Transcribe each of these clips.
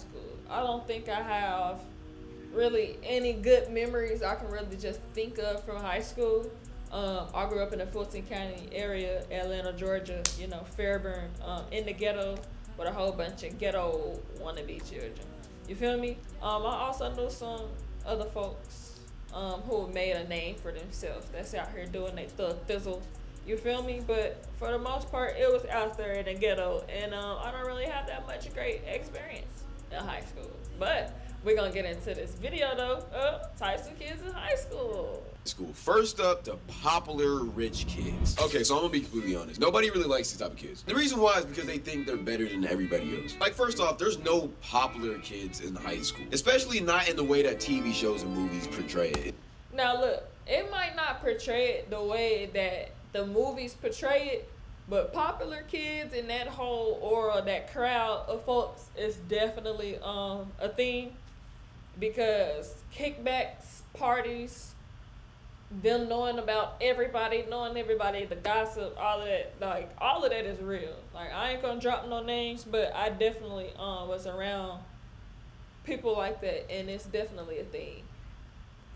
school. I don't think I have really any good memories I can really just think of from high school. I grew up in the Fulton County area, Atlanta, Georgia, Fairburn, in the ghetto with a whole bunch of ghetto wannabe children. You feel me? I also knew some other folks who made a name for themselves that's out here doing their thug thizzle. You feel me? But for the most part, it was out there in the ghetto, and I don't really have that much great experience in high school. But we're gonna get into this video though of types of kids in high school. School. First up, the popular rich kids. Okay, so I'm gonna be completely honest. Nobody really likes these type of kids. The reason why is because they think they're better than everybody else. Like, first off, there's no popular kids in high school, especially not in the way that TV shows and movies portray it. Now look, it might not portray it the way that the movies portray it, but popular kids and that whole aura, that crowd of folks is definitely a thing, because kickbacks, parties, them knowing everybody, the gossip, all of that, like all of that is real. Like, I ain't gonna drop no names, but I definitely was around people like that, and it's definitely a thing.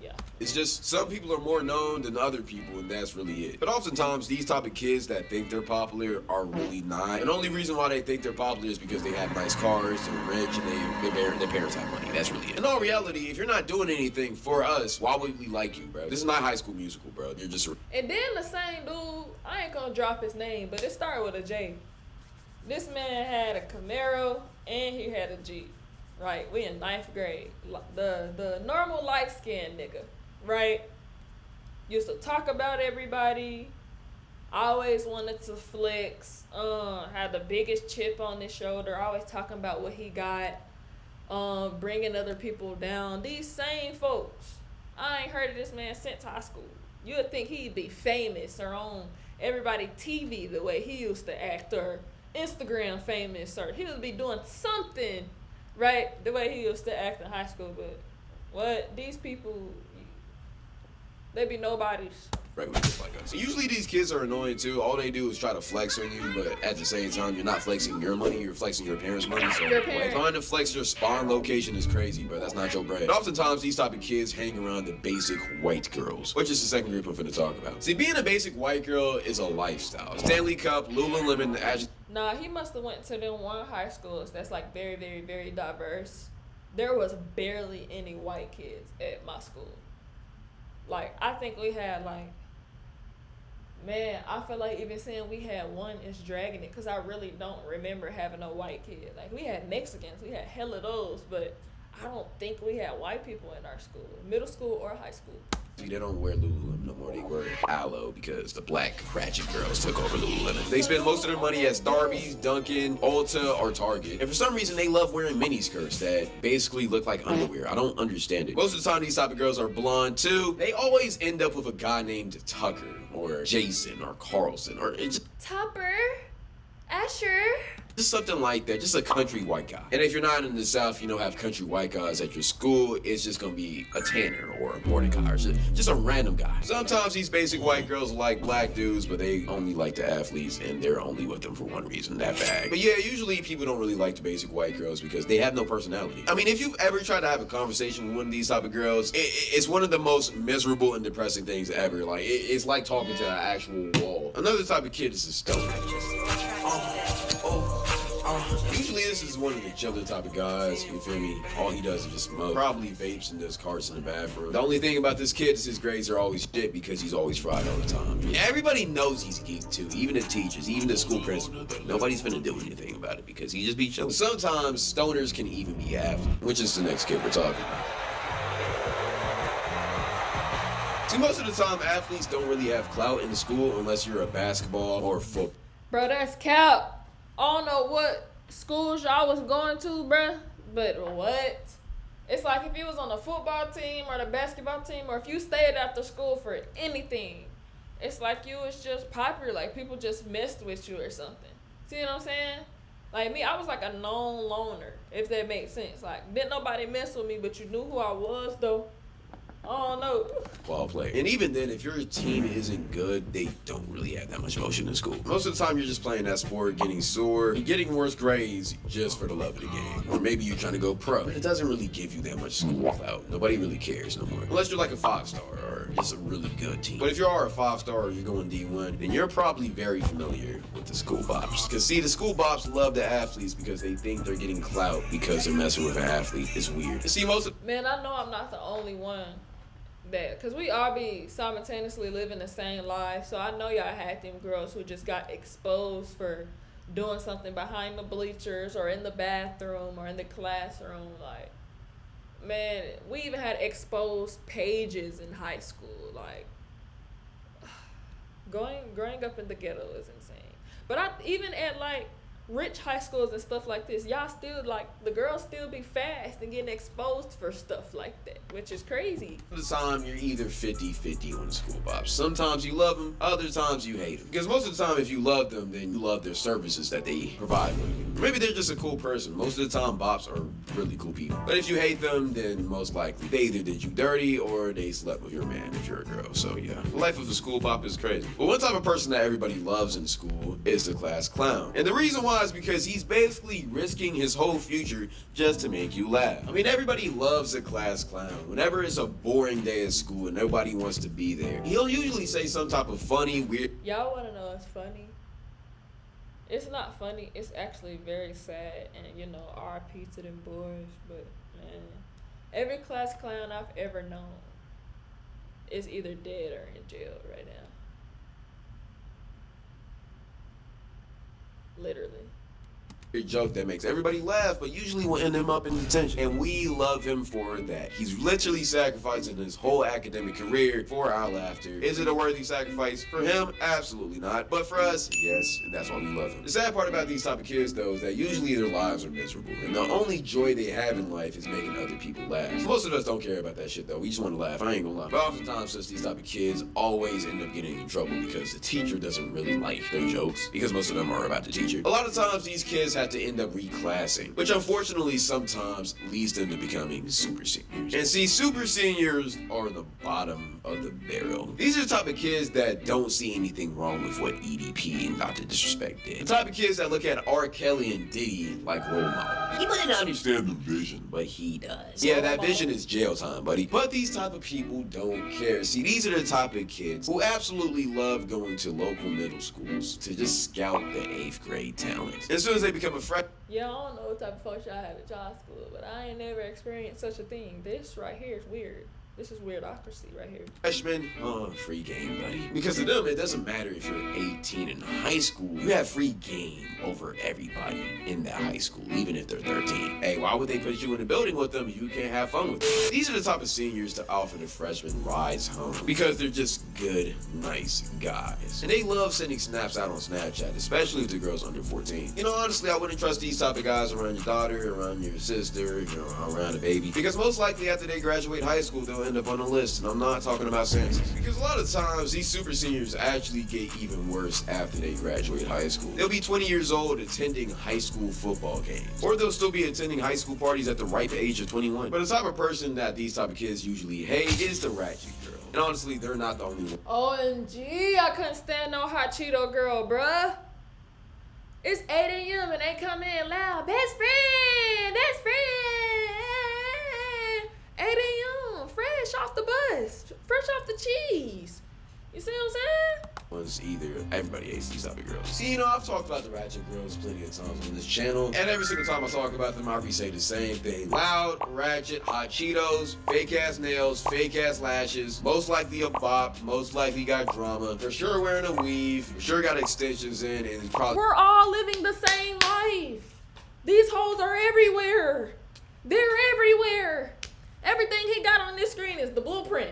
Yeah. It's just some people are more known than other people, and that's really it. But oftentimes, these type of kids that think they're popular are really not. And the only reason why they think they're popular is because they have nice cars, they're rich, and their parents have money. That's really it. In all reality, if you're not doing anything for us, why would we like you, bro? This is not High School Musical, bro. You're just... And then the same dude, I ain't gonna drop his name, but it started with a J. This man had a Camaro, and he had a Jeep. Right, we in 9th grade. The normal light-skinned nigga, right? Used to talk about everybody. Always wanted to flex. Had the biggest chip on his shoulder. Always talking about what he got. Bringing other people down. These same folks. I ain't heard of this man since high school. You would think he'd be famous or on everybody TV the way he used to act, or Instagram famous, or he would be doing something. Right, the way he used to act in high school, but what these people, they be nobodies. Regular kids like us. Usually these kids are annoying too. All they do is try to flex on you, but at the same time, you're not flexing your money, you're flexing your parents' money. So trying to flex your spawn location is crazy, but that's not your bread. And oftentimes, these type of kids hang around the basic white girls, which is the second group I'm finna talk about. See, being a basic white girl is a lifestyle. Stanley Cup, Lululemon, Nah, he must have went to them one high schools that's like very, very, very diverse. There was barely any white kids at my school. Like, I think we had man, I feel like even saying we had one is dragging it, because I really don't remember having a white kid. Like, we had Mexicans, we had hella those, but I don't think we had white people in our school, middle school or high school. See, they don't wear Lululemon no more. They wear Aloe because the black ratchet girls took over Lululemon. They spend most of their money at Starbucks, Dunkin', Ulta, or Target. And for some reason, they love wearing mini skirts that basically look like underwear. I don't understand it. Most of the time, these type of girls are blonde too. They always end up with a guy named Tucker, or Jason, or Carlson, or it's Topper, Asher. just something like that, just a country white guy. And if you're not in the South, you don't have country white guys at your school, it's just gonna be a Tanner or a Mordecai or just a random guy. Sometimes these basic white girls like black dudes, but they only like the athletes, and they're only with them for one reason, that bag. But yeah, usually people don't really like the basic white girls because they have no personality. I mean, if you've ever tried to have a conversation with one of these type of girls, it's one of the most miserable and depressing things ever. Like, it's like talking to an actual wall. Another type of kid is a stoner. Usually this is one of the chiller type of guys, you feel me? All he does is just smoke. Probably vapes and does carts in the bathroom. The only thing about this kid is his grades are always shit because he's always fried all the time. Everybody knows he's a geek too, even the teachers, even the school principal, but nobody's finna do anything about it because he just be chilling. Sometimes stoners can even be athletes, which is the next kid we're talking about. See, most of the time athletes don't really have clout in school unless you're a basketball or football. Bro, that's cap. I don't know what schools y'all was going to, bruh, but what? It's like if you was on the football team or the basketball team, or if you stayed after school for anything, it's like you was just popular, like people just messed with you or something. See what I'm saying? Like me, I was like a known loner, if that makes sense. Like, didn't nobody mess with me, but you knew who I was, though. I don't know. Ball player. And even then, if your team isn't good, they don't really have that much motion in school. Most of the time, you're just playing that sport, getting sore, and getting worse grades just for the love of the game. Or maybe you're trying to go pro, but it doesn't really give you that much school clout. Nobody really cares no more. Unless you're like a 5-star or just a really good team. But if you are a 5-star or you're going D1, then you're probably very familiar with the school bops. Because see, the school bops love the athletes because they think they're getting clout because they're messing with an athlete. It's weird. And see, most of... Man, I know I'm not the only one that, because we all be simultaneously living the same life. So I know y'all had them girls who just got exposed for doing something behind the bleachers or in the bathroom or in the classroom. Like, man, we even had exposed pages in high school. Like, growing up in the ghetto is insane. But even at like rich high schools and stuff like this, y'all still, like, the girls still be fast and getting exposed for stuff like that, which is crazy. The time you're either 50-50 on the school bops. Sometimes you love them, other times you hate them. Because most of the time, if you love them, then you love their services that they provide for you. Maybe they're just a cool person. Most of the time, bops are really cool people. But if you hate them, then most likely they either did you dirty or they slept with your man if you're a girl. So yeah, the life of a school bop is crazy. But one type of person that everybody loves in school is the class clown. And the reason why is because he's basically risking his whole future just to make you laugh. I mean, everybody loves a class clown. Whenever it's a boring day at school and nobody wants to be there, he'll usually say some type of funny, weird... Y'all want to know what's funny? It's not funny. It's actually very sad. And, you know, RIP to them boys. But, man, every class clown I've ever known is either dead or in jail right now. Literally. joke that makes everybody laugh, but usually will end him up in detention. And we love him for that. He's literally sacrificing his whole academic career for our laughter. Is it a worthy sacrifice? For him, absolutely not. But for us, yes, and that's why we love him. The sad part about these type of kids, though, is that usually their lives are miserable. And the only joy they have in life is making other people laugh. Most of us don't care about that shit, though. We just want to laugh. I ain't gonna lie. But oftentimes, since these type of kids always end up getting in trouble because the teacher doesn't really like their jokes, because most of them are about the teacher. A lot of times, these kids have to end up reclassing, which unfortunately sometimes leads them to becoming super seniors. And see, super seniors are the bottom of the barrel. These are the type of kids that don't see anything wrong with what EDP and Dr. Disrespect did. The type of kids that look at R. Kelly and Diddy like role models. He might not understand the vision, but he does. Yeah, that vision is jail time, buddy. But these type of people don't care. See, these are the type of kids who absolutely love going to local middle schools to just scout the 8th grade talent. As soon as they become a freshman, yeah, I don't know what type of folks y'all have at y'all school, but I ain't never experienced such a thing. This right here is weird. This is weirdocracy right here. Freshman, free game, buddy. Because to them, it doesn't matter if you're 18 in high school. You have free game over everybody in that high school, even if they're 13. Hey, why would they put you in a building with them if you can't have fun with them? These are the type of seniors to offer the freshmen rides home because they're just good, nice guys. And they love sending snaps out on Snapchat, especially if the girl's under 14. You know, honestly, I wouldn't trust these type of guys around your daughter, around your sister, you know, around a baby. Because most likely after they graduate high school, they'll end up on a list, and I'm not talking about census. Because a lot of times, these super seniors actually get even worse after they graduate high school. They'll be 20 years old attending high school football games. Or they'll still be attending high school parties at the ripe age of 21. But the type of person that these type of kids usually hate is the ratchet girl. And honestly, they're not the only one. OMG, I couldn't stand no hot Cheeto girl, bruh. It's 8 a.m. and they come in loud. Best friend! Best friend! 8 a.m. Fresh off the bus. Fresh off the cheese. You see what I'm saying? Was either everybody hates these type of girls. See, you know, I've talked about the ratchet girls plenty of times on this channel, and every single time I talk about them, I say the same thing. Loud, ratchet, hot Cheetos, fake ass nails, fake ass lashes, most likely a bop, most likely got drama, for sure wearing a weave, for sure got extensions in, and probably we're all living the same life. These hoes are everywhere. They're everywhere. Everything he got on this screen is the blueprint.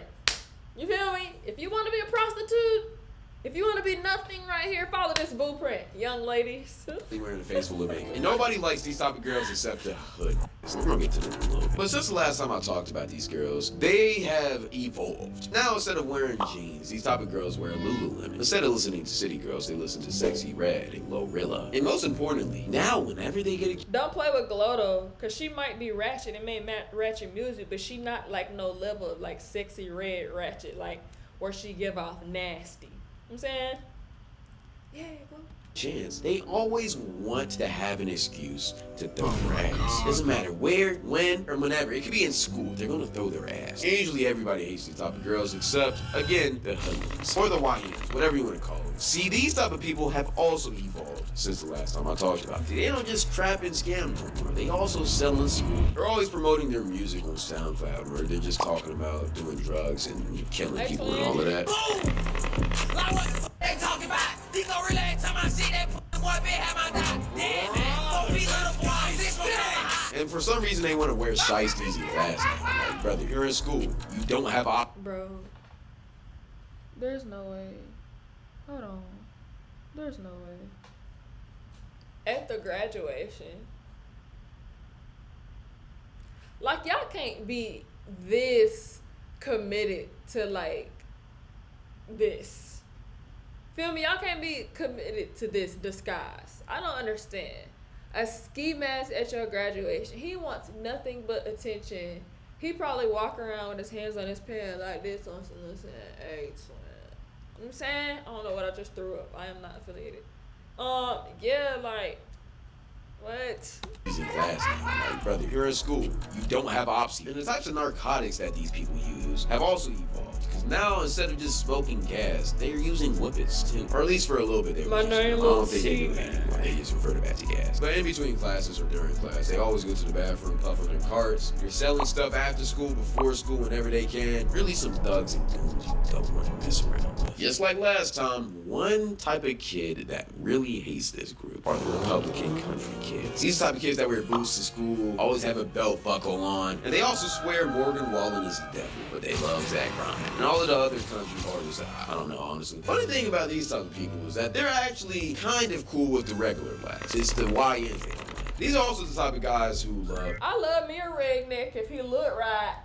You feel me? If you want to be a prostitute, If you want to be nothing right here, follow this blueprint, young ladies. They were in a face full of makeup. And nobody likes these type of girls except the hood. So we're gonna get to them in a little bit. But since the last time I talked about these girls, they have evolved. Now instead of wearing jeans, these type of girls wear Lululemon. Instead of listening to city girls, they listen to Sexy Red and Glorilla. And most importantly, now whenever they get a... Don't play with Glow though, cause she might be ratchet and make ratchet music, but she not like no level of like Sexy Red ratchet, like where she give off nasty. You know what I'm saying? Yeah, Glow. Chance, they always want to have an excuse to throw their ass. Doesn't matter where, when, or whenever. It could be in school. They're gonna throw their ass. And usually everybody hates these type of girls except, again, the hoodlums. Or the YNs, whatever you want to call them. See, these type of people have also evolved since the last time I talked about it. They don't just trap and scam no more. They also sell in school. They're always promoting their music on SoundCloud, where they're just talking about doing drugs and killing people and all of that. Boom! Like what the f they talking about? He gon' relate to my shit, that boy been have my dog. Damn, man. 4 feet little boy, 6 feet on the high. And for some reason, they want to wear shiesties and fast. Like, brother, you're in school. You don't have Bro, there's no way. Hold on. There's no way. At the graduation, like y'all can't be this committed to like this. Feel me? Y'all can't be committed to this disguise. I don't understand. A ski mask at your graduation. He wants nothing but attention. He probably walk around with his hands on his pants like this on some listen. Hey, twin. You know what I'm saying? I don't know what I just threw up. I am not affiliated. Yeah, like, what? Using class now. Like, brother, you're in school. You don't have options. And the types of narcotics that these people use have also evolved. Because now, instead of just smoking gas, they're using whippets too. Or at least for a little bit, they were My using it. I name don't is think they do that anymore. They just refer to that to gas. But in between classes or during class, they always go to the bathroom, puff on their carts. They're selling stuff after school, before school, whenever they can. Really some thugs and goons you don't want to mess around with. Just like last time, one type of kid that really hates this group are the Republican country kids. These type of kids that wear boots to school, always have a belt buckle on, and they also swear Morgan Wallen is the devil, but they love Zach Bryan. And all of the other country artists, I don't know, honestly. Funny thing about these type of people is that they're actually kind of cool with the regular blacks. It's the YN family. These are also the type of guys who love... I love me a redneck if he look right.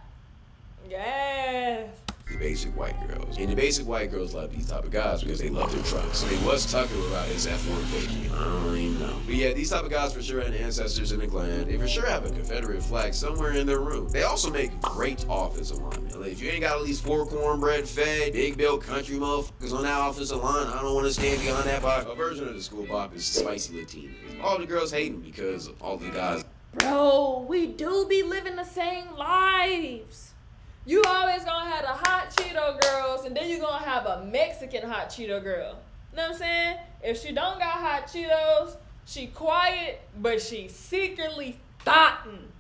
Yes. The basic white girls. And the basic white girls love these type of guys because they love their trucks. I mean, what's Tucker about his F-150? I don't even know. But yeah, these type of guys for sure had ancestors in the clan. They for sure have a Confederate flag somewhere in their room. They also make great offensive linemen. Like, if you ain't got at least 4 cornbread fed, big built country motherfuckers on that offensive line, I don't want to stand behind that bop. A version of the school bop is spicy Latina. All the girls hate him because all the guys... Bro, we do be living the same lives. You always gonna have the hot Cheeto girls, and then you gonna have a Mexican hot Cheeto girl. You know what I'm saying? If she don't got hot Cheetos, she quiet, but she secretly thotting.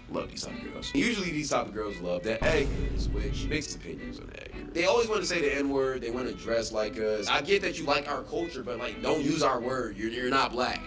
Love these type of girls. Usually these type of girls love the eggers, which mixed opinions on the eggers. They always want to say the N-word, they want to dress like us. I get that you like our culture, but like, don't use our word. You're not black.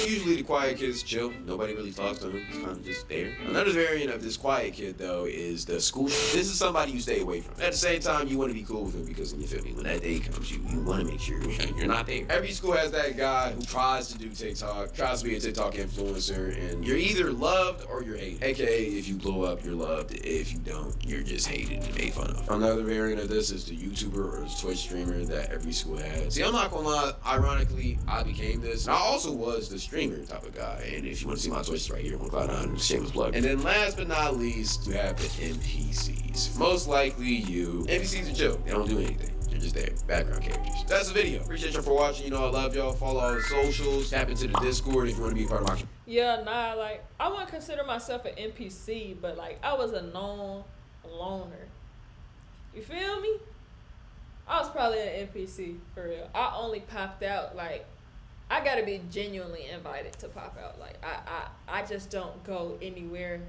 Usually the quiet kids chill. Nobody really talks to them. It's kind of just there. Another variant of this quiet kid though is the school. This is somebody you stay away from. At the same time, you want to be cool with him because you feel me, when that day comes, you want to make sure you're not there. Every school has that guy who tries to do TikTok, tries to be a TikTok influencer, and you're either loved or you're hated. AKA, if you blow up, you're loved. If you don't, you're just hated and made fun of. Another variant of this is the YouTuber or Twitch streamer that every school has. See, I'm not gonna lie, ironically, I became this. I also was the streamer type of guy, and if you want to see my Twitch, right here on Cloud9, shameless plug. And then last but not least, you have the NPCs. Most likely you. NPCs are chill. They don't do anything. They're just there. Background characters. That's the video. Appreciate y'all for watching. You know I love y'all. Follow all the socials. Tap into the Discord if you want to be a part of my... Yeah, nah, like, I wouldn't consider myself an NPC, but like, I was a known loner. You feel me? I was probably an NPC, for real. I only popped out, like, I gotta be genuinely invited to pop out. Like, I just don't go anywhere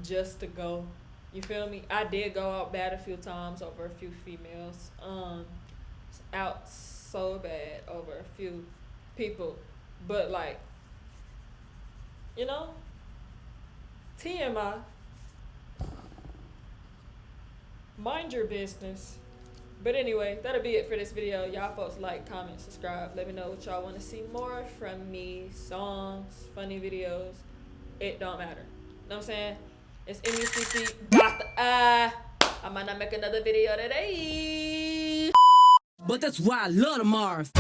just to go. You feel me? I did go out bad a few times over a few females. Out so bad over a few people. But, like, you know, TMI. Mind your business. But anyway, that'll be it for this video. Y'all folks like, comment, subscribe. Let me know what y'all want to see more from me. Songs, funny videos. It don't matter. Know what I'm saying? It's MUCC. I might not make another video today. But that's why I love the Marv.